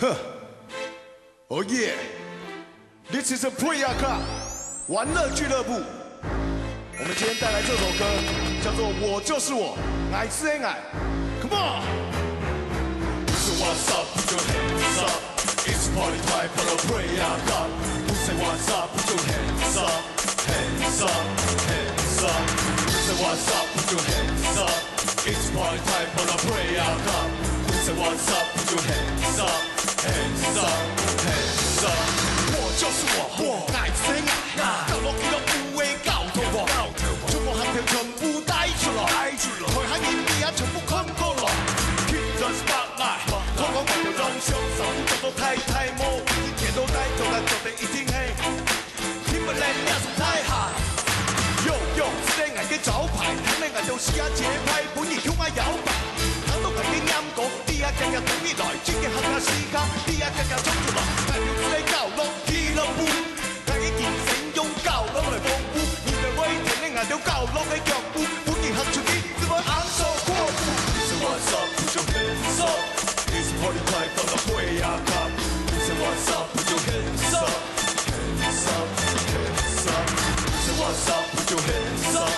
Oh yeah, this is a Prayer Club 玩乐俱乐部。我们今天带来这首歌叫做《我就是我》，爱是恩爱。Come on. So what's up? Put your hands up. It's party time for the Prayer Club. Who say what's up? Put your hands up. Hands up. Hands up. Who say what's up? Put your hands up. It's party time for the Prayer Club. Who say what's up? Put your hands up. Hands up. Hands up. 我就是我，爱是恩爱。角落見到有嘅教徒我，將我行條全部帶出來，台下演技也全部冚過來。Keep the spotlight，香港圍條裝雙手做到太模糊，嘢都低，做得一定係，Timberland也是太high。Yo，是你藝嘅招牌，睇你藝到試下節拍，本意跳下搖擺。等到佢嘅音樂，啲一日日等於來，專嘅客家詩歌，啲一日日衝出來，大條子你教落俱樂部，大嘅現成用教落嚟豐富，現在威霆你藝到教落嘅腳步，本意合出啲，只會眼所過戶。So what's up? Put your hands up. It's party time for the Prayer Club. So what's up? Put your hands up. Hands up. Hands up. So what's up? Put your hands up.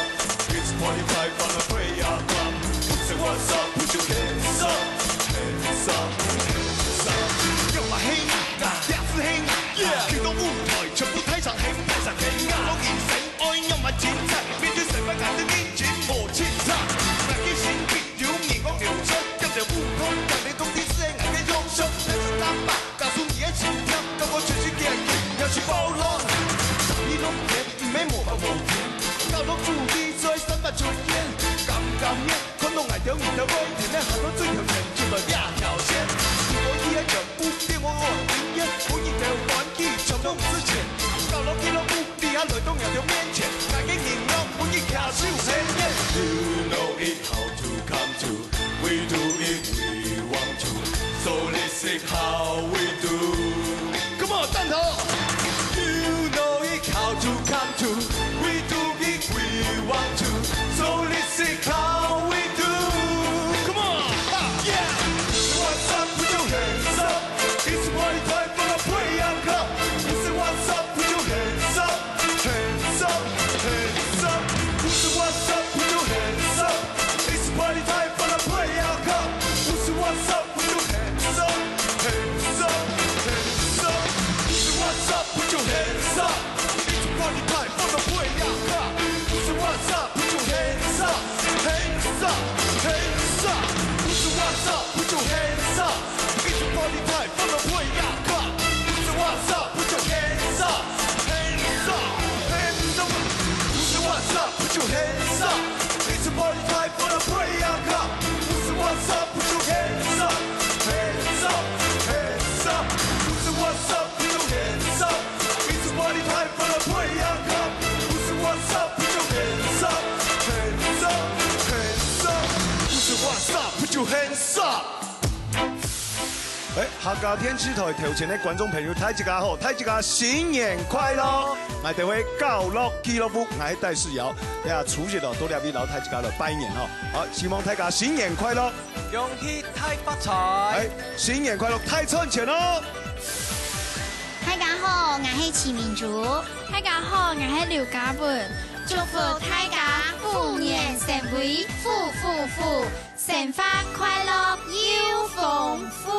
It's party time for the Prayer Club. So what's up? Put your hands up. Hands up. Hands up. 要話興也是興，見到舞台全部睇實興，我現成愛音樂剪輯，面對成班眼都堅持我切磋，那啲線別表面光流出，跟着悟空讓你懂啲聲藝嘅用術，人生擔白，告訴你一起跳，跟我全世界要去包羅，一龍也沒魔法無天，教落注意在身不出現，咁面，看到藝條面就威田咧，行到追求成就來一條線，如果依一樣不變我愛點一，本意就玩啲全都唔值錢，教落俱樂部，地下來到人條面前，大嘅形容本意卡少聲音。You know it how to come to, we do it we want to, so this is how we do. Come on， 彈頭。You know it how to come to, we do it we want to, so this is how we do. Come on, yeah. What's up? Put your hands up. It's party time for the Prayer Club. Who say what's up? Put your hands up. Hands up, hands up. Who say what's up? Put your hands up. It's party time for the Prayer Club. Who say what's up? Put your hands up. Hands up, hands up. Who say what's up? Put your hands up. It's party time for the Prayer Club. Who say what's up? Put your hands up. Hands up, hands up. Who say what's up? Put your hands up. It's party time for the Prayer Club. Who say what's up? Put your hands up. Hands up, hands up. Who say what's up? Put your hands up. It's party time for the Prayer Club. Who say what's up? Put your hands up. Hands up, hands up. Who say what's up? Put your hands up. It's party time for the Prayer Club. Who say what's up? Put your hands up. Hands up, hands up. Who say what's up? Put your hands up. 客家天師台頭前嘅觀眾朋友，大家好，大家新年快樂！我哋會教樂俱樂部，我係戴世堯，你啊除夕咯，多兩位老大家嚟拜年哦，好，希望大家新年快樂，恭喜太發財！新年快樂，太賺錢咯！大家好，我係齊明珠。大家好，我係劉家本。祝福大家虎年成威，富，鮮花快樂又豐富。